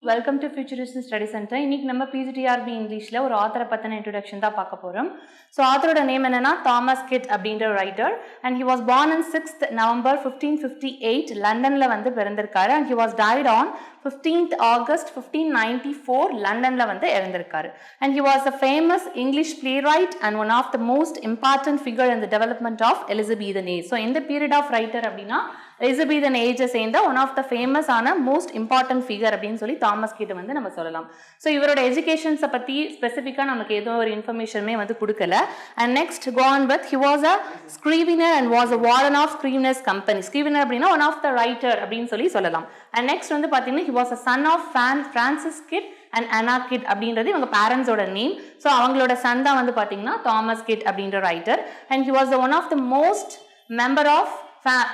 Welcome to futurist study centre. இன்னைக்கு நம்ம PGTRB இங்கிலீஷ்ல ஒரு ஆத்தரை பத்தின இன்ட்ரோடக்ஷன் தான் பார்க்க போறோம். ஸோ ஆத்தரோட நேம் என்னன்னா தாமஸ் கிட் அப்படின்ற ஒரு writer. And he was born on 6th November 1558 லண்டன்ல வந்து பிறந்திருக்காரு. And he was died on 15th August 1594 லண்டன்ல வந்து இறந்திருக்காரு. And he was a famous English playwright and one of the most important figure in the development of Elizabethan age. So இந்த period of writer அப்படின்னா Elizabethan ஏஜை சேர்ந்த one of the famous ஆன most important figure அப்படின்னு சொல்லி Thomas கிட்ட வந்து நம்ம சொல்லலாம். ஸோ இவரோட எஜுகேஷன்ஸை பற்றி ஸ்பெசிஃபிக்காக நமக்கு எதுவும் ஒரு இன்ஃபர்மேஷனுமே வந்து கொடுக்கல. And next known with he was a scrivener and was a warden of scriveners company. Scrivener அப்படின்னா ஒன் ஆஃப் த ரைட்டர் அப்படின்னு சொல்லி சொல்லலாம். அண்ட் நெக்ஸ்ட் வந்து பார்த்தீங்கன்னா he was a son of Francis Kyd and Anna Kyd அப்படின்றது இவங்க பேரண்ட்ஸோட name. So அவங்களோட சன் தான் வந்து பார்த்தீங்கன்னா தாமஸ் கிட் அப்படின்ற writer. And he was one of the most member of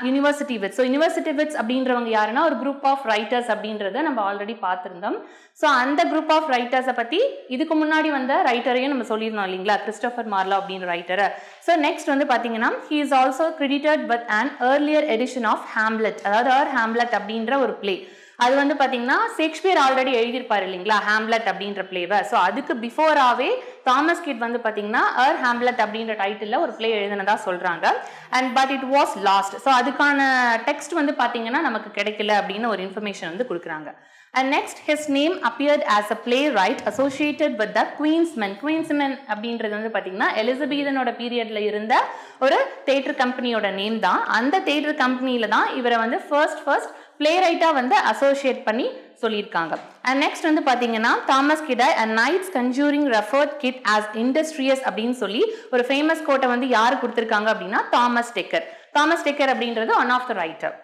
University Wits. So University Wits அப்படின்றவங்க யாருன்னா ஒரு குரூப் ஆஃப் ரைட்டர்ஸ் அப்படின்றத நம்ம ஆல்ரெடி பார்த்துருந்தோம். ஸோ அந்த குரூப் ஆஃப் ரைட்டர்ஸை பற்றி இதுக்கு முன்னாடி வந்த ரைட்டரையும் நம்ம சொல்லியிருந்தோம் இல்லைங்களா, கிறிஸ்டோபர் மார்லோ அப்படின்ற ரைட்டரை. ஸோ நெக்ஸ்ட் வந்து பார்த்தீங்கன்னா he is also credited with an earlier edition of Hamlet, அதாவது ஹேம்லெட் அப்படின்ற ஒரு பிளே. அது வந்து பார்த்தீங்கன்னா ஷேக்ஸ்பியர் ஆல்ரெடி எழுதியிருப்பாரு இல்லைங்களா ஹேம்லெட் அப்படின்ற பிளேவை. ஸோ அதுக்கு பிஃபோராகவே தாமஸ் கிட் வந்து பார்த்தீங்கன்னா ஹேம்லெட் அப்படின்ற டைட்டிலில் ஒரு பிளே எழுதினதா சொல்கிறாங்க. And but it was last. So அதுக்கான டெக்ஸ்ட் வந்து பார்த்தீங்கன்னா நமக்கு கிடைக்கல அப்படின்னு ஒரு இன்ஃபர்மேஷன் வந்து கொடுக்குறாங்க. And next, his name appeared as a playwright associated with the Queen's Men. Queen's Men அப்படின்றது வந்து பார்த்தீங்கன்னா எலிசபெத்தனோட பீரியட்ல இருந்த ஒரு தேட்டர் கம்பெனியோட நேம் தான். அந்த தேட்டர் கம்பெனியில தான் இவரை வந்து ஃபர்ஸ்ட் பிளேரைட்டா வந்து அசோசியேட் பண்ணி சொல்லியிருக்காங்க. அண்ட் நெக்ஸ்ட் வந்து பார்த்தீங்கன்னா Thomas Kyd a nights conjuring referred Kyd as industrious அப்படின்னு சொல்லி ஒரு ஃபேமஸ் கோட்டை வந்து யாரு கொடுத்துருக்காங்க அப்படின்னா தாமஸ் டெக்கர். தாமஸ் டெக்கர் அப்படின்றது one of the writer.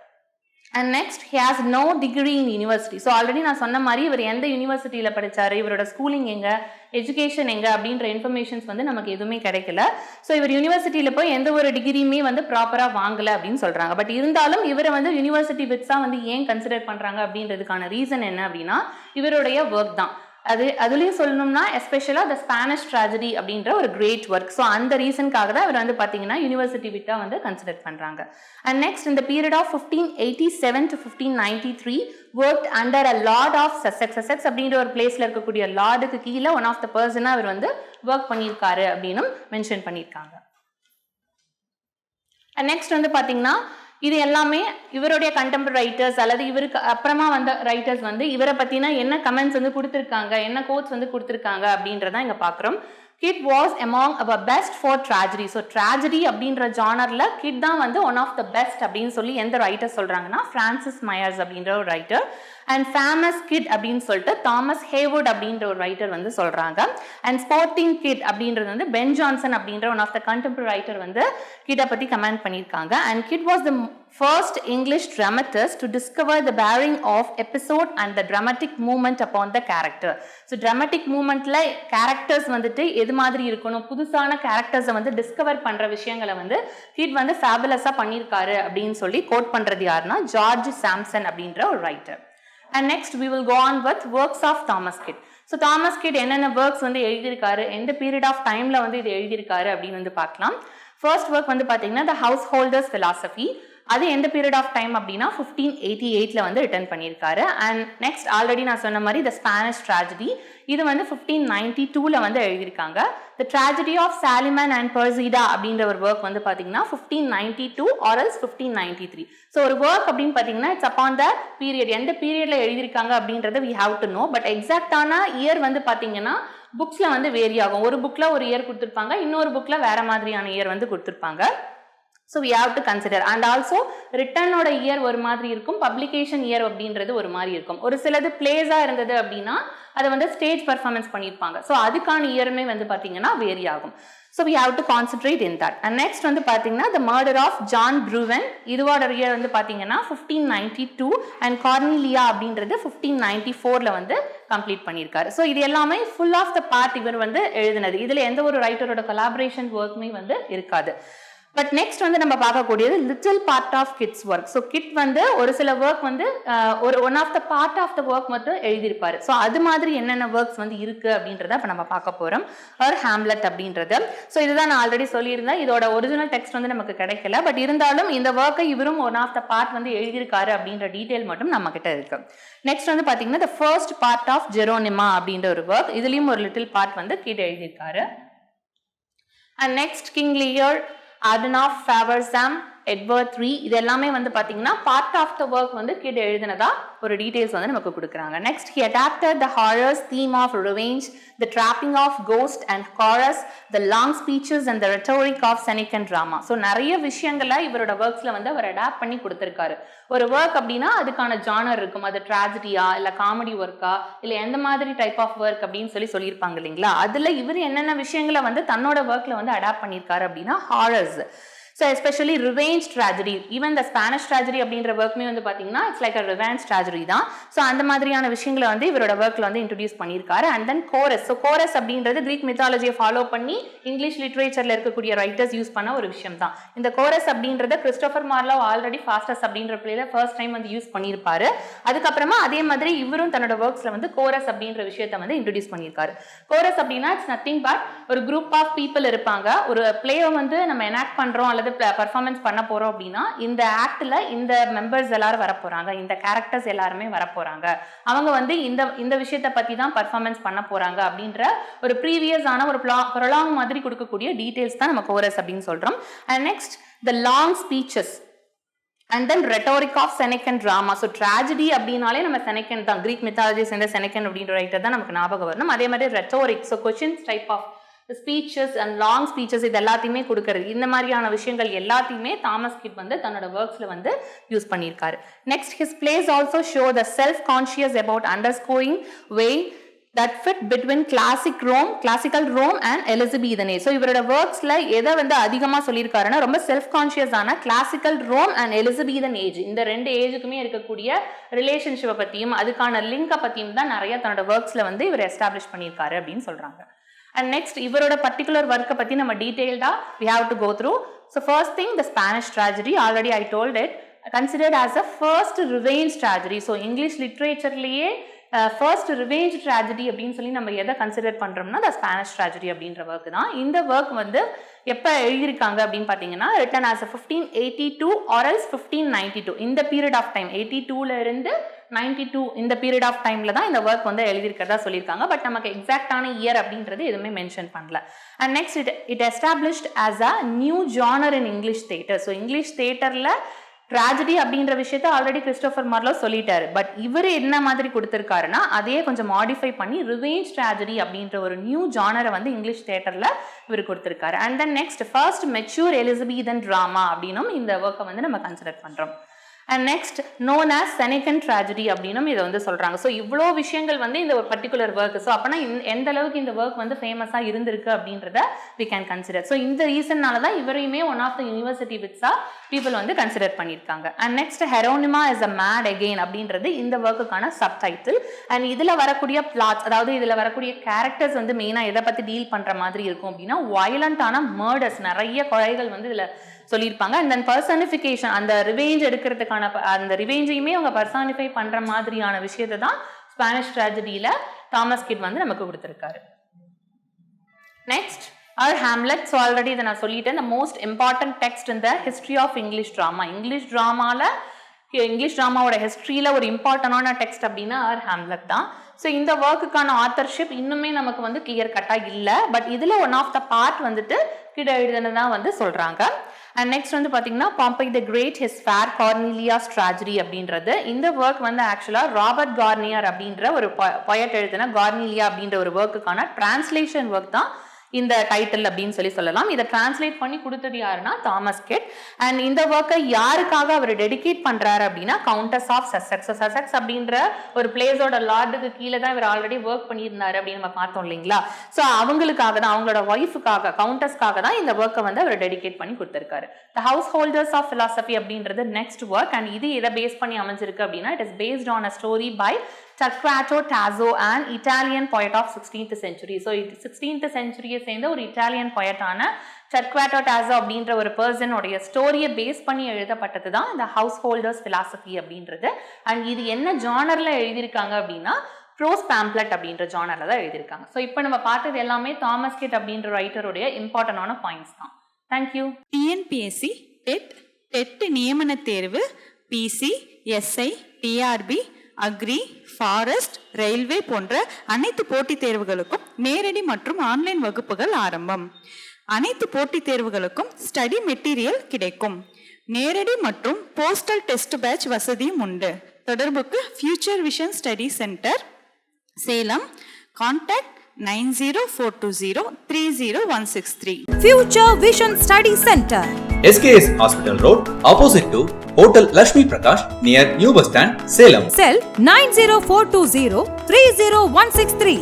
And next, he has no degree in university. So already நான் சொன்ன மாதிரி இவர் எந்த யூனிவர்சிட்டியில் படித்தார், இவரோட ஸ்கூலிங் எங்கே, எஜுகேஷன் எங்கே அப்படின்ற இன்ஃபர்மேஷன்ஸ் வந்து நமக்கு எதுவுமே கிடைக்கல. ஸோ இவர் யூனிவர்சிட்டியில் போய் எந்த ஒரு டிகிரியுமே வந்து ப்ராப்பராக வாங்கலை அப்படின்னு சொல்கிறாங்க. பட் இருந்தாலும் இவரை வந்து யூனிவர்சிட்டி விட்ஸாக வந்து ஏன் கன்சிடர் பண்ணுறாங்க அப்படின்றதுக்கான ரீசன் என்ன அப்படின்னா இவருடைய ஒர்க் தான். அதுலேயும் சொல்லணும்னா எஸ்பெஷலாக த ஸ்பானிஷ் ட்ராஜடி அப்படின்ற ஒரு கிரேட் ஒர்க். ஸோ அந்த ரீசனுக்காக தான் இவர் வந்து பார்த்தீங்கன்னா யூனிவர்சிட்டி விட்டா வந்து கன்சிடர் பண்ணுறாங்க. அண்ட் நெக்ஸ்ட் இந்த period of 1587 to 1593 work under a lord of Sussex. Sussex அப்படின்ற ஒரு பிளேஸ்ல இருக்கக்கூடிய லார்டுக்கு கீழே ஒன் ஆஃப் த பர்சனாக அவர் வந்து ஒர்க் பண்ணியிருக்காரு அப்படின்னு மென்ஷன் பண்ணியிருக்காங்க. அண்ட் நெக்ஸ்ட் வந்து பார்த்தீங்கன்னா இது எல்லாமே இவருடைய கண்டெம்பரரி ரைட்டர்ஸ் அல்லது இவருக்கு அப்புறமா வந்த ரைட்டர்ஸ் வந்து இவரை பத்தினா என்ன கமெண்ட்ஸ் வந்து கொடுத்துருக்காங்க, என்ன கோட்ஸ் வந்து கொடுத்துருக்காங்க அப்படின்றத இங்க பாக்குறோம். Kid was among our best for tragedy. So tragedy அப்படின்ற ஜானர்ல கிட் தான் வந்து ஒன் ஆஃப் த பெஸ்ட் அப்படின்னு சொல்லி எந்த ரைட்டர் சொல்றாங்கன்னா பிரான்சிஸ் மயர்ஸ் அப்படின்ற ஒரு ரைட்டர். அண்ட் ஃபேமஸ் கிட் அப்படின்னு சொல்லிட்டு தாமஸ் ஹேவுட் அப்படின்ற ஒரு ரைட்டர் வந்து சொல்றாங்க. அண்ட் ஸ்போர்ட்டிங் கிட் அப்படின்றது வந்து பென் ஜான்சன் அப்படின்ற one of the contemporary writer வந்து கிட்டை பத்தி கமெண்ட் பண்ணியிருக்காங்க. And Kyd was the first English dramatist to discover the bearing of episode and the dramatic movement upon the character. So dramatic movementல characters வந்துட்டு எது மாதிரி இருக்கணும், புதுசான characters வந்து டிஸ்கவர் பண்ற விஷயங்களை வந்து கிட் வந்து ஃபேபுலஸா பண்ணியிருக்காரு அப்படின்னு சொல்லி கோட் பண்றது யாருன்னா ஜார்ஜ் சாம்சன் அப்படின்ற ஒரு writer. And next we will go on with works of Thomas Kidd. ஸோ தாமஸ் கிட் என்னென்ன ஒர்க்ஸ் வந்து எழுதியிருக்காரு, எந்த பீரியட் ஆஃப் டைம்ல வந்து இது எழுதியிருக்காரு அப்படின்னு வந்து பார்க்கலாம். ஃபர்ஸ்ட் ஒர்க் வந்து பார்த்தீங்கன்னா த ஹவுஸ் ஹோல்டர்ஸ் ஃபிலாசபி. அது எந்த பீரியட் ஆஃப் டைம் அப்படின்னா 1588 வந்து ரிட்டர்ன் பண்ணியிருக்காரு. அண்ட் நெக்ஸ்ட் ஆல்ரெடி நான் சொன்ன மாதிரி த ஸ்பானிஷ் ட்ராஜடி, இது வந்து 1592 வந்து எழுதியிருக்காங்க. த ட்ராஜடி ஆஃப் சாலிமன் அண்ட் பர்சிடா அப்படின்ற ஒரு ஒர்க் வந்து பார்த்தீங்கன்னா 1592 ஆர் எல்ஸ் 1593. ஸோ ஒரு ஒர்க் அப்படின்னு பார்த்தீங்கன்னா இட்ஸ் அப்பான் த பீரியட், எந்த பீரியட்ல எழுதியிருக்காங்க அப்படின்றத we have to know. But எக்ஸாக்டான இயர் வந்து பார்த்தீங்கன்னா புக்ஸ்ல வந்து வேரி ஆகும். ஒரு புக்ல ஒரு இயர் கொடுத்துருப்பாங்க, இன்னொரு புக்ல வேற மாதிரியான இயர் வந்து கொடுத்துருப்பாங்க. So we have to consider. And also return ஓட இயர் ஒரு மாதிரி இருக்கும், பப்ளிகேஷன் இயர் அப்படின்றது ஒரு மாதிரி இருக்கும். ஒரு சிலது பிளேஸா இருந்தது அப்படின்னா அதை வந்து ஸ்டேஜ் பர்ஃபார்மன்ஸ் பண்ணியிருப்பாங்க. ஸோ அதுக்கான இயருமே வந்து பார்த்தீங்கன்னா வேரி ஆகும். So we have to concentrate in that. And next வந்து பார்த்தீங்கன்னா the murder of John Bruven, இதுவோட இயர் வந்து பார்த்தீங்கன்னா 1592 and Cornelia அப்படின்றது 1594 வந்து கம்ப்ளீட் பண்ணியிருக்காரு. ஸோ இது எல்லாமே ஃபுல் ஆஃப் த பார்ட் இவர் வந்து எழுதினது. இதுல எந்த ஒரு ரைட்டரோட கொலாபரேஷன் ஒர்க்குமே வந்து இருக்காது. பட் நெக்ஸ்ட் வந்து நம்ம பார்க்கக்கூடியது little part of Kyd's work. So Kyd வந்து ஒரு சில ஒர்க் வந்து ஒரு one of the part of the work மட்டும் எழுதியிருப்பாரு. ஸோ அது மாதிரி என்னென்ன ஒர்க்ஸ் வந்து இருக்கு அப்படின்றத இப்போ நம்ம பார்க்க போறோம். ஒரு ஹாம்லெட் அப்படின்றது. ஸோ இதுதான் நான் ஆல்ரெடி சொல்லியிருந்தேன். இதோட ஒரிஜினல் டெக்ஸ்ட் வந்து நமக்கு கிடைக்கல. பட் இருந்தாலும் இந்த ஒர்க்கை இவரும் ஒன் ஆஃப் த பார்ட் வந்து எழுதியிருக்காரு அப்படின்ற டீடைல் மட்டும் நம்ம கிட்ட இருக்கு. நெக்ஸ்ட் வந்து பாத்தீங்கன்னா த ஃபர்ஸ்ட் பார்ட் ஆஃப் ஜெரோனிமா அப்படின்ற ஒரு ஒர்க். இதுலயும் ஒரு லிட்டில் பார்ட் வந்து கிட் எழுதியிருக்காரு. And next king Lear, Adolf Favorsam, Edward III, இது எல்லாமே வந்து பாத்தீங்கன்னா பார்ட் ஆஃப் த ஒர்க் வந்து கிட் எழுதினதா ஒரு டீடைல்ஸ் வந்து நமக்கு கொடுக்குறாங்க. Next he adapted the horrors theme of revenge, the trapping of ghost and chorus, the long speeches and the rhetoric of Senecan drama. So நிறைய விஷயங்களை இவரோட ஒர்க்ஸ்ல வந்து அவர் அடாப்ட் பண்ணி கொடுத்திருக்காரு. ஒரு ஒர்க் அப்படின்னா அதுக்கான ஜானர் இருக்கும். அது ட்ராஜடியா இல்ல காமெடி ஒர்க்கா இல்ல எந்த மாதிரி டைப் ஆஃப் ஒர்க் அப்படின்னு சொல்லியிருப்பாங்க இல்லைங்களா. அதுல இவர் என்னென்ன விஷயங்களை வந்து தன்னோட ஒர்க்ல வந்து அடாப்ட் பண்ணியிருக்காரு அப்படின்னா horrors. So especially revenge tragedy, even the Spanish tragedy அப்படின்ற ஒர்க்மே வந்து பாத்தீங்கன்னா it's like a revenge tragedy தான். ஸோ அந்த மாதிரியான விஷயங்களை வந்து இவரோட ஒர்க்ல வந்து இன்ட்ரோடியூஸ் பண்ணியிருக்காரு. And then chorus. So chorus அப்படின்றது கிரீக் மித்தாலஜியை ஃபாலோ பண்ணி இங்கிலீஷ் லிட்ரேச்சர்ல இருக்கக்கூடிய ரைட்டர்ஸ் யூஸ் பண்ண ஒரு விஷயம் தான். இந்த கோரஸ் அப்படின்றத கிறிஸ்டோபர் மார்லோவ் ஆல்ரெடி ஃபாஸ்டஸ் அப்படின்ற பிளேல ஃபர்ஸ்ட் டைம் வந்து யூஸ் பண்ணியிருப்பாரு. அதுக்கப்புறமா அதே மாதிரி இவரும் தன்னோட ஒர்க்ஸ்ல வந்து கோரஸ் அப்படின்ற விஷயத்த வந்து இன்ட்ரோடியூஸ் பண்ணியிருக்காரு. கோரஸ் அப்படின்னா இட்ஸ் நத்திங் பட் ஒரு குரூப் ஆஃப் பீப்புள் இருப்பாங்க. ஒரு பிளேவை வந்து நம்ம எனாக்ட் பண்றோம் அல்லது பர்ஃபார்மன்ஸ் பண்ண போறோம் அப்படின்னா இந்த ஆக்ட்ல இந்த மெம்பர்ஸ் எல்லாரும் வர போறாங்க, இந்த கேரக்டர்ஸ் எல்லாருமே வர போறாங்க, அவங்க வந்து இந்த விஷயத்தை பத்தி தான் பர்ஃபார்மன்ஸ் பண்ண போறாங்க அப்படின்ற ஒரு ப்ரீவியஸ் ஆன ஒரு ப்ரொலாங் மாதிரி கொடுக்கக்கூடிய டீடைல்ஸ் தான் நம்ம கோரஸ் அப்படின்னு சொல்றோம். And next the long speeches and then rhetoric of Senecan drama. So tragedy அப்படினாலே நம்ம Senecan தான், கிரீக் மித்தாலஜி சேர்ந்த Senecan அப்படின்ற ரைட்டர் தான் நமக்கு ஞாபகம் வரணும். அதே மாதிரி rhetoric, so questions type of speeches and long speeches இது எல்லாத்தையுமே கொடுக்கறது. இந்த மாதிரியான விஷயங்கள் எல்லாத்தையுமே தாமஸ் கிட் வந்து தன்னோட ஒர்க்ஸ்ல வந்து யூஸ் பண்ணியிருக்காரு. Next his plays also show the self conscious about underscoring way that fit between classical Rome and Elizabethan age. So இவரோட ஒர்க்ஸ்ல எதை வந்து அதிகமா சொல்லியிருக்காருன்னா ரொம்ப செல்ஃப் கான்ஷியஸ் ஆன classical Rome and Elizabethan age, இந்த ரெண்டு ஏஜுக்குமே இருக்கக்கூடிய ரிலேஷன்ஷிப்பை பத்தியும் அதுக்கான லிங்கை பத்தியும் தான் நிறைய தன்னோட ஒர்க்ஸ்ல வந்து இவர் எஸ்டாப்ளிஷ் பண்ணியிருக்காரு அப்படின்னு சொல்றாங்க. And next இவரோட பர்டிகுலர் ஒர்க்கை பத்தி நம்ம டீடைல்டா we have to go through. So first thing, the Spanish tragedy, already I told it, considered as a first revenge tragedy. So English literature-லயே ஃபர்ஸ்ட் ரிவேஞ்ச் ட்ராஜடி அப்படின்னு சொல்லி நம்ம எதை கன்சிடர் பண்றோம்னா த ஸ்பானிஷ் ட்ராஜடி அப்படின்ற ஒர்க் தான். இந்த work வந்து எப்போ எழுதியிருக்காங்க அப்படின்னு பார்த்தீங்கன்னா ரிட்டன் ஆஸ் 1582 ஆர் எல்ஸ் 1592. இந்த பீரியட் ஆஃப் டைம் 82ல இருந்து 92 இந்த பீரியட் ஆஃப் டைம்ல தான் இந்த ஒர்க் வந்து எழுதியிருக்கிறதா சொல்லியிருக்காங்க. பட் நமக்கு எக்ஸாக்டான இயர் அப்படின்றது எதுவுமே மென்ஷன் பண்ணல. And next it established as a new genre in English theatre. So English தியேட்டர்ல ட்ராஜடி அப்படின்ற விஷயத்த ஆல்ரெடி கிறிஸ்டோபர் மார்லோ சொல்லிட்டாரு. பட் இவர் என்ன மாதிரி கொடுத்திருக்காருன்னா அதையே கொஞ்சம் மாடிஃபை பண்ணி ரிவேஞ்ச் ட்ராஜடி அப்படின்ற ஒரு நியூ ஜானரை வந்து இங்கிலீஷ் தியேட்டர்ல இவர் கொடுத்திருக்காரு. And then next first mature Elizabethan drama அப்படின்னும் இந்த ஒர்க்கை வந்து நம்ம கன்சிடர் பண்றோம். And next known as Senecan tragedy அப்படின்னும் இதை வந்து சொல்றாங்க. ஸோ இவ்வளோ விஷயங்கள் வந்து இந்த ஒரு பர்டிகுலர் ஒர்க். ஸோ அப்போனா எந்த அளவுக்கு இந்த ஒர்க் வந்து ஃபேமஸாக இருந்திருக்கு அப்படின்றத வி கேன் கன்சிடர். ஸோ இந்த ரீசன்னால தான் இவரையுமே ஒன் ஆஃப் த யூனிவர்சிட்டி விட்ஸா பீப்புள் வந்து கன்சிடர் பண்ணியிருக்காங்க. And next Hieronimo is a mad again அப்படின்றது இந்த ஒர்க்குக்கான சப்டைட்டில். அண்ட் இதில் வரக்கூடிய பிளாட்ஸ், அதாவது இதில் வரக்கூடிய கேரக்டர்ஸ் வந்து மெயினாக எதை பற்றி டீல் பண்ணுற மாதிரி இருக்கும் அப்படின்னா வயலண்டான மர்டர்ஸ், நிறைய கொலைகள் வந்து இதில் சொல்லியிருப்பாங்க. அண்ட் தென் பர்சனிஃபிகேஷன், அந்த ரிவேஞ்ச் எடுக்கிறதுக்கான அந்த ரிவேஞ்சையுமே அவங்க பர்சானிஃபை பண்ற மாதிரியான விஷயத்தை தான் ஸ்பானிஷ் ட்ராஜடியில தாமஸ் கிட் வந்து நமக்கு கொடுத்திருக்காரு. Next our Hamlet. So already இதை நான் சொல்லிட்டேன், the most important text in the history of English drama. English ட்ராமாவோட ஹிஸ்டரியில ஒரு இம்பார்ட்டன்டான டெக்ஸ்ட் அப்படின்னா our Hamlet தான். ஸோ இந்த ஒர்க்குக்கான ஆத்தர்ஷிப் இன்னுமே நமக்கு வந்து கிளியர் கட்டா இல்லை. பட் இதுல ஒன் ஆஃப் த பார்ட் வந்துட்டு கிட்ட எழுதுனதான் வந்து சொல்றாங்க. அண்ட் நெக்ஸ்ட் வந்து பாத்தீங்கன்னா பாம்பை தி கிரேட் ஹிஸ் ஃபேர் கார்னிலியாஸ் ட்ராஜடி அப்படின்றது. இந்த ஒர்க் வந்து ஆக்சுவலா ராபர்ட் கார்னியர் அப்படின்ற ஒரு பொயட் எழுதின கார்னிலியா அப்படின்ற ஒரு ஒர்க்குக்கான டிரான்ஸ்லேஷன் ஒர்க் தான் இந்த டைட்டில் அப்படின்னு சொல்லலாம். இதை டிரான்ஸ்லேட் பண்ணி கொடுத்தது யாருன்னா தாமஸ் கிட். அண்ட் இந்த ஒர்க்கை யாருக்காக அவர் டெடிகேட் பண்றாரு அப்படின்னா கவுண்டஸ் ஆஃப் சசெக்ஸ். சசெக்ஸ் அப்படின்ற ஒரு பிளேஸோட லார்டுக்கு கீழே தான் இவர் ஆல்ரெடி ஒர்க் பண்ணியிருந்தாரு அப்படின்னு நம்ம பார்த்தோம் இல்லைங்களா. ஸோ அவங்களுக்காக தான், அவங்களோட ஒய்ஃபுக்காக, கவுண்டஸ்க்காக தான் இந்த ஒர்க்கை வந்து அவர் டெடிகேட் பண்ணி கொடுத்திருக்காரு. The householders of philosophy அப்படின்றது நெக்ஸ்ட் ஒர்க். அண்ட் இது எதை பேஸ் பண்ணி அமைஞ்சிருக்கு அப்படின்னா it is based on a story by Torquato Tasso, an Italian poet of 16th century. So 16th century சேர்ந்த ஒரு இட்டாலியன் poetஆன Torquato Tasso அப்படின்ற ஒரு பர்சன் உடைய ஸ்டோரியை பேஸ் பண்ணி எழுதப்பட்டது தான் இந்த ஹவுஸ் ஹோல்டர்ஸ் பிலாசபி அப்படின்றது. அண்ட் இது என்ன ஜானர்ல எழுதியிருக்காங்க அப்படின்னா ப்ரோஸ் பேம்ப்ளெட் அப்படின்ற ஜானர்ல தான் எழுதியிருக்காங்க. ஸோ இப்போ நம்ம பார்த்தது எல்லாமே தாமஸ் கிட் அப்படின்ற ரைட்டருடைய இம்பார்ட்டன்டான பாயிண்ட்ஸ் தான். தேங்க்யூ. டிஎன்பிஎஸ்சி டெட் நியமன தேர்வு, PC, SI, TRB, agri, forest, railway போன்ற அனைத்து போட்டித் தேர்வுகளுக்கும் நேரடி மற்றும் ஆன்லைன் வகுப்புகள் ஆரம்பம். அனைத்து போட்டித் தேர்வுகளுக்கும் ஸ்டடி மெட்டீரியல் கிடைக்கும். நேரடி மற்றும் போஸ்டல் டெஸ்ட் பேட்ச் வசதியும் உண்டு. தொடர்புக்கு future vision study centre, Salem. Contact 9042030163. Future Vision Study Center, SKS Hospital Road, opposite to Hotel Lakshmi Prakash, near New Bus Stand, Salem. Cell 90420 30163.